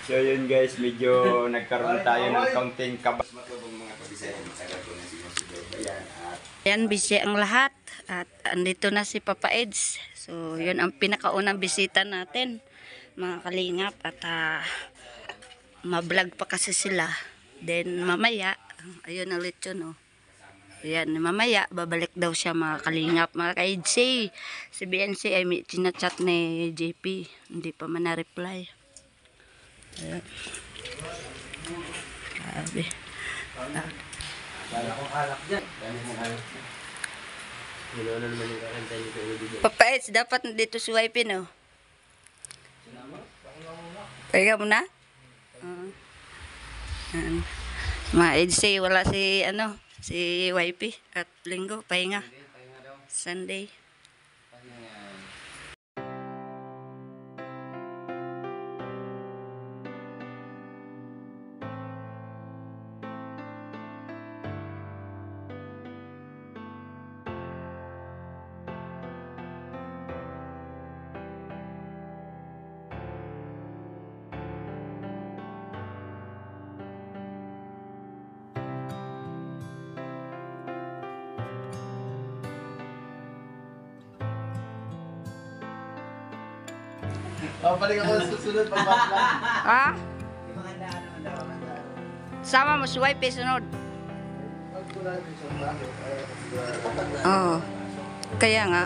So yun guys, medyo nagkaroon tayo ng counting kabas. Ayan, busy ang lahat. At andito na si Papa Eds. So yun ang pinakaunang bisita natin, mga kalingap. At ma-vlog pa kasi sila. Then mamaya, ayun ulit yun, oh. Ayan, mamaya, babalik daw siya, mga kalingap. Mga ka-EDC, si BNC ay may chinachat ni JP. Hindi pa man na-reply. Ayan. Sabi. Papa Eds, dapat dito si YP, no? Pahinga mo na? Mga EDC, wala si, si YP at linggo, pahinga. Sunday. Balik ako sa susunod, pagpapla. Ha? Sama mo si YP sunod. Oo. Kaya nga.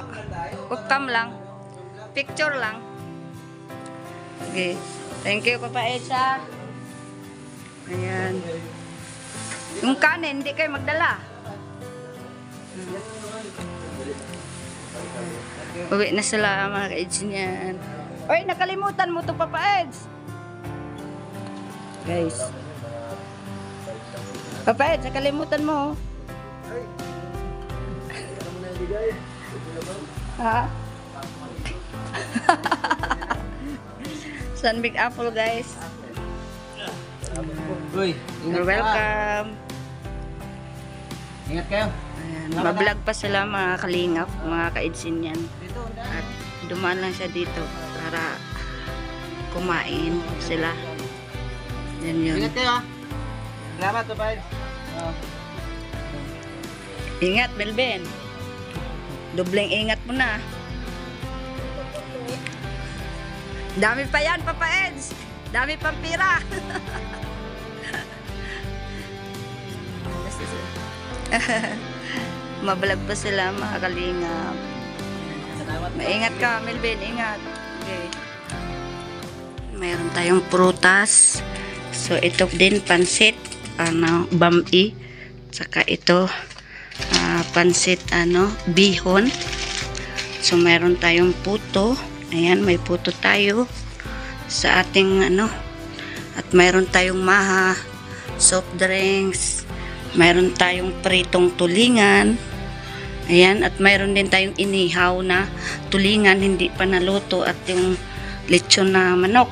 Ukam lang. Picture lang. Okay. Thank you, Papa Esa. Ayan. Yung kanin, hindi kayo magdala. Uwi na sila, mga ka-Eds niyan. Oy, nakalimutan mo to, Papa Eds. Guys. Papa Eds, nakalimutan mo. Ha? Sun Big Apple, guys. Uy, You're welcome. Ingat kayo. Ayan, mablog pa sila, mga kalingap, mga ka-Edsin yan. At dumaan lang siya dito para kumain sila. Yan yun. Ingat kayo. Salamat, Papa. Ingat, Melvin. Dobleng ingat mo na. Dami pa yan, Papa Eds. Dami pang pira. Mabalag pa sila, mga kalingap. Maingat ka, Melvin. Ingat. Okay. Mayroon tayong prutas. So, ito din, pansit. Bami. Saka ito, pansit, bihon. So, mayroon tayong puto. Ayan, may puto tayo sa ating, at mayroon tayong maha, soft drinks. Mayroon tayong pritong tulingan. Ayan, at mayroon din tayong inihaw na tulingan, hindi pa naluto, at yung lechon na manok.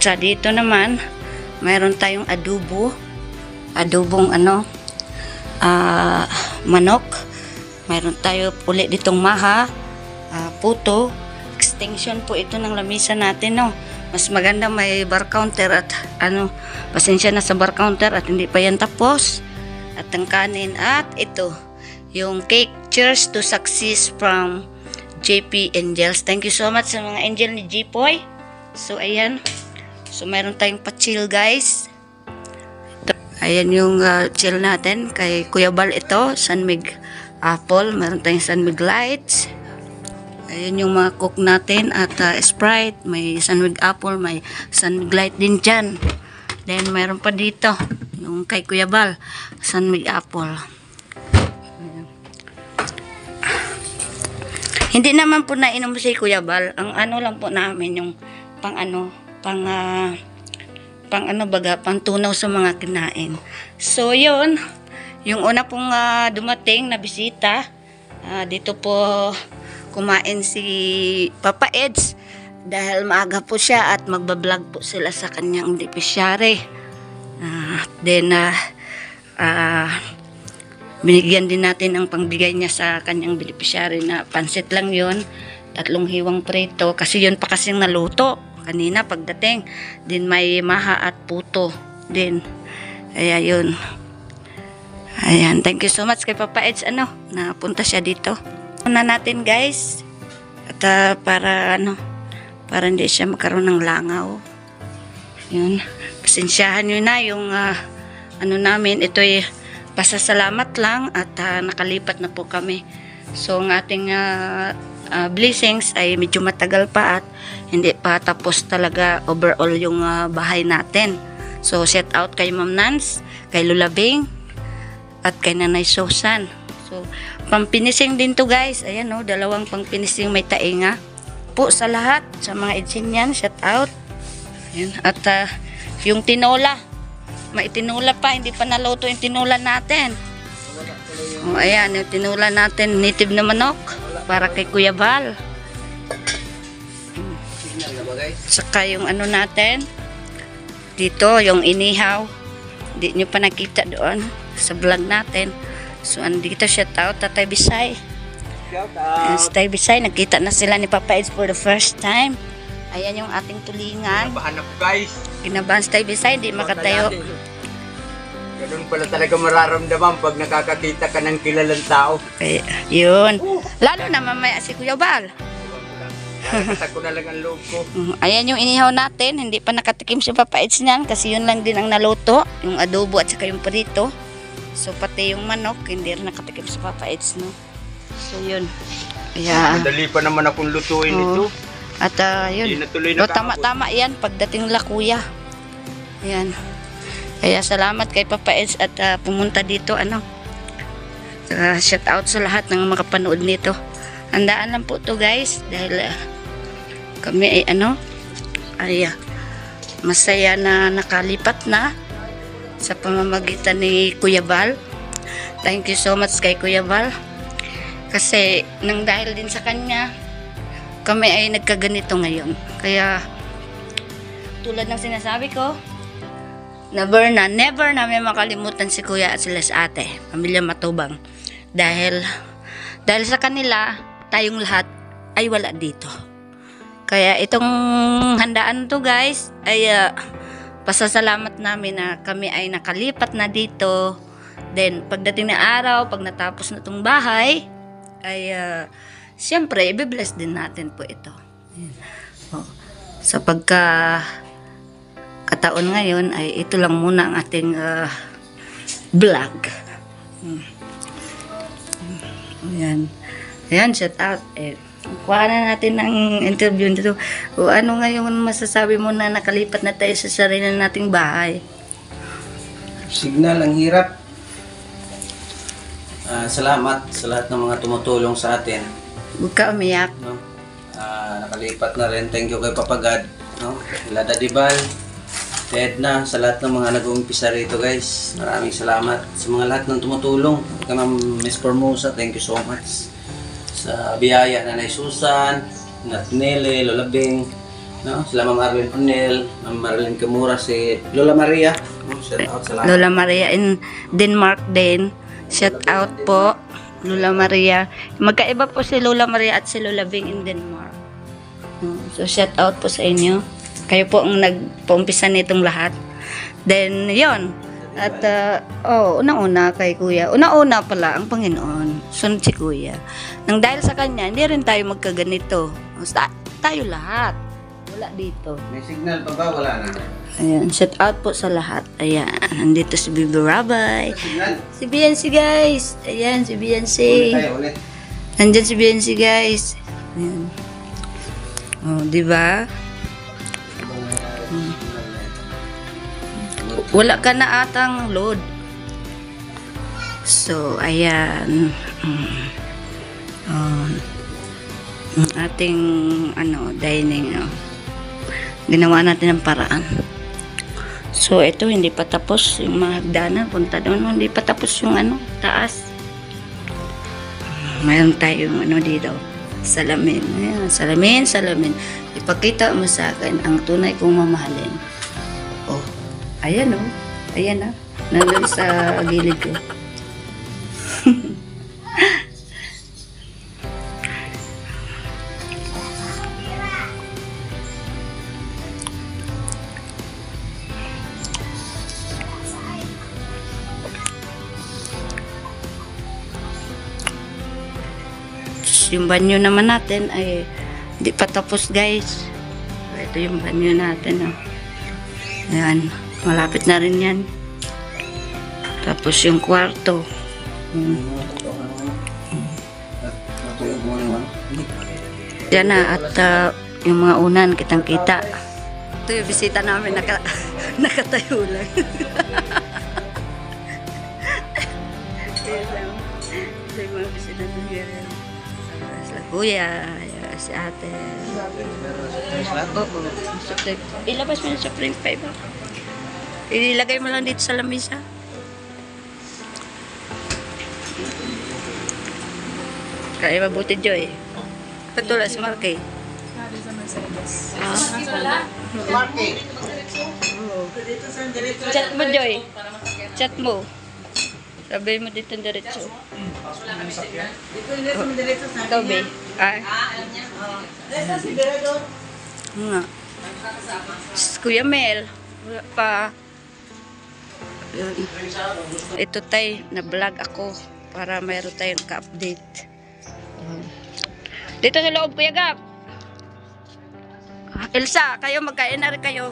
Sa dito naman, mayroon tayong adobong manok. Mayroon tayo ulit ditong maha, puto. Extension po ito ng lamisa natin, no. Mas maganda may bar counter at pasensya na sa bar counter at hindi pa yan tapos. At ang kanin at ito, yung cake. Cheers to success from JP Angels. Thank you so much sa mga angel ni Jipoy. So, ayan. So, mayroon tayong pa-chill, guys. Ayan yung chill natin. Kay Kuya Bal ito, Sun Mig Apple. Mayroon tayong Sun Mig Lights. Ayan yung mga cook natin. At Sprite, may Sun Mig Apple, may Sun Mig Light din dyan. Then, mayroon pa dito. Yung kay Kuya Bal, Sun Mig Apple. Hindi naman po nainom si Kuya Bal. Ang lang po namin yung pang tunaw sa mga kinain. So, yun. Yung una pong dumating na bisita, dito po kumain si Papa Eds dahil maaga po siya at magbablog po sila sa kanyang beneficiary. Then, binigyan din natin ang pangbigay niya sa kanyang beneficiary na pansit lang yon, 3 hiwang prito, kasi yun pa kasing naluto kanina pagdating. Din may maha at puto din. Kaya yun. Ayan, thank you so much kay Papa Eds, napunta siya dito. Una natin guys, at para hindi siya magkaroon ng langaw. Yun, pasensyahan nyo na yung namin, ito'y pasasalamat lang at nakalipat na po kami. So ang ating blessings ay medyo matagal pa at hindi pa tapos talaga overall yung bahay natin. So shout out kay Ma'am Nance, kay Lola Bing, at kay Nanay Susan. So, pampinising din to guys. Ayan o, 2 pangpinising may tainga. Po sa lahat, sa mga Edsinyan, shout out. Ayan. At yung tinola, may tinola pa, hindi pa naluto yung tinola natin. O, ayan, yung tinola natin, native na manok, para kay Kuya Val. Saka yung natin, dito, yung inihaw. Hindi nyo pa nakita doon sa vlog natin. So, andito shout out Tatay Bisay. Shout out. Tatay Bisay, nagkita na sila ni Papa Eds for the first time. Ayan yung ating tulingan. Kinabahan ako guys. Kinabahan si Tatay Bisay, hindi makatayo. Ganun pala talaga mararamdaman pag nakakakita ka ng kilalang tao. Kaya, yun. Lalo na mamaya si Kuya Bal. Nakakata ko na lang ang loob ko. Ayan yung inihaw natin. Hindi pa nakatikim si Papa Eds niyan kasi yun lang din ang naluto. Yung adobo at saka yung prito. So pati yung manok, hindi rin nakatikim si Papa Eds, no? So yun. Kaya, Madali pa naman akong lutuin ito. at yun. Hindi na tuloy So, nakakabot. tama-tama yan pagdating nila kuya. Ayan. Kaya salamat kay Papa Eds at pumunta dito, shout out sa lahat ng makapanood nito. Handaan lang po to guys dahil kami ay masaya na nakalipat na sa pamamagitan ni Kuya Val. Thank you so much kay Kuya Val kasi nang dahil din sa kanya kami ay nagkaganito ngayon. Kaya tulad ng sinasabi ko, never namin makalimutan si Kuya at sila sa ate, pamilya Matubang, dahil sa kanila tayong lahat ay wala dito. Kaya itong handaan to guys ay pasasalamat namin na kami ay nakalipat na dito. Then pagdating na araw, pag natapos na itong bahay, ay siyempre i-bless din natin po ito. Sa kataon ngayon ay ito lang muna ang ating vlog. Ayan, shout out. Kuha na natin ng interview dito. O ano ngayon masasabi mo na nakalipat na tayo sa sarili nating bahay? Signal, ang hirap. Salamat sa lahat ng mga tumutulong sa atin. Huwag ka umiyak. No? Nakalipat na rin. Thank you kay Papa God. No? Lada Dibal, Ted na, sa lahat ng mga nag-uumpisa rito guys. Maraming salamat sa mga lahat ng tumutulong. Kay Ma'am Miss Formosa, thank you so much. Sa biyaya, Nanay Susan, Nat Nele, Lola Bing, no? Sila Ma'am Arlene Cornel, Ma'am Marilyn Kamura, si Lola Maria. No? Shout out sa lahat. Lola Maria in Denmark din. Shout out po, Lola Maria. Magkaiba po si Lola Maria at si Lola Bing in Denmark. So shout out po sa inyo. Kayo po ang nagpaumpisa nitong lahat. Then, yon. At, unang-una kay Kuya. Una-una pala ang Panginoon. Sunod si Kuya. Nang dahil sa Kanya, hindi rin tayo magkaganito. Tayo lahat. Wala dito. May signal pa ba? Wala na. Ayan, shout out po sa lahat. Ayan, nandito si Bibi Rabay. Signal. Si Beyonce guys. Ayan, si Beyonce. Ulit tayo, ulit. Nandyan si Beyonce guys. Ayan. Oh, di ba? Wala ka na atang load. So, ayan. Ang ating dining. Ginawa natin ng paraan. So, ito hindi pa tapos yung mga hagdanan. Punta doon, hindi pa tapos yung taas. Mayroon tayong dito. Salamin. Ayan, salamin. Ipakita mo sa akin ang tunay kong mamahalin. Oh, ayan Ayan nandun sa gilid ko. yung banyo naman natin ay di pa tapos guys. Ito yung banyo natin. Oh. Ayan, malapit na rin yan. Tapos yung kwarto. Yan na at yung mga unan kitang kita. Ito yung bisita namin nakatayo lang. Ito yung mga bisita namin. Sila kuya, si ate. Oo. Ilabas mo yung Supreme 5. Ilagay mo lang dito sa lamisa. Kaya mabuti Joy. Patulad si Marky. Marky. Chat mo Joy. Chat mo. Sabi mo dito diretso. Ikaw ba? Ay. Nga. Kuya Mel. Wala pa. Yun. Ito tay, na-vlog ako para mayroon tayong ka-update. Dito sa loob, Kuya Gab. Elsa, kayo magkain na rin kayo.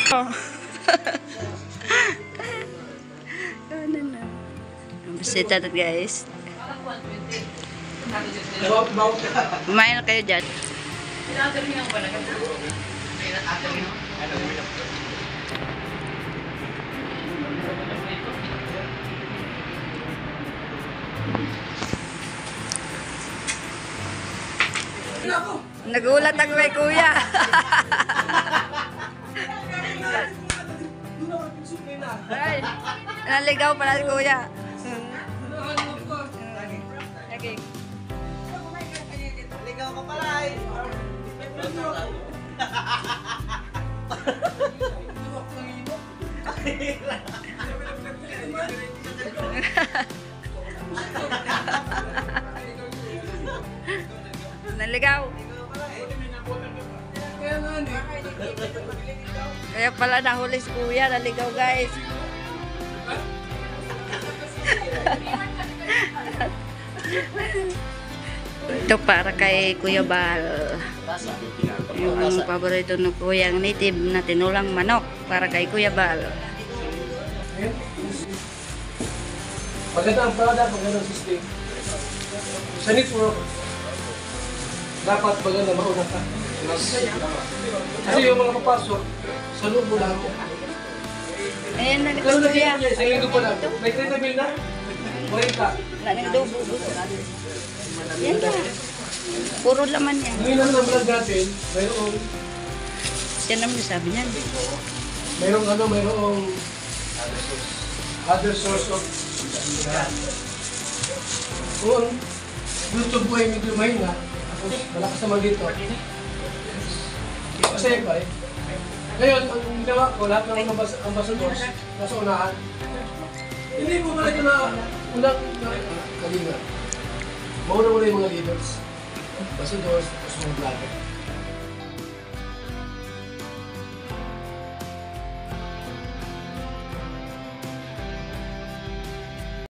Oh. Ano na. Bisita na guys. Kumain na kayo dyan. Nagulat ako kay kuya. Ay, naligaw pala si kuya. Okay. Ligaw ka pala eh. Naligaw. Kaya pala nahuli si kuya, naligaw guys. Ito para kay Kuya Bal. Yung paborito ng kuyang native na tinulang manok para kay Kuya Bal. Maganda ang product, maganda ang system. Sa needs mo, dapat maganda mauna ka. Kasi yung mga papasok, sa loob mo lang. Ayan na Pero ito kuya. sa linggo pa lang. May 30 mil na? 40. Nanadobo. Yan na. Puro laman yan. Ngayon naman ang vlog natin, mayroong Yan naman sabi niyan. mayroong other source of kung gusto mo ay medyo mahina, tapos malakas naman dito. Kasi ba eh. Ngayon, ang ginawa ko, lahat ng ambassadors nasa unahan. Hindi mo pala ito na unang kalinga. Mauna-una yung mga leaders, ambassadors, tapos mga vlogger.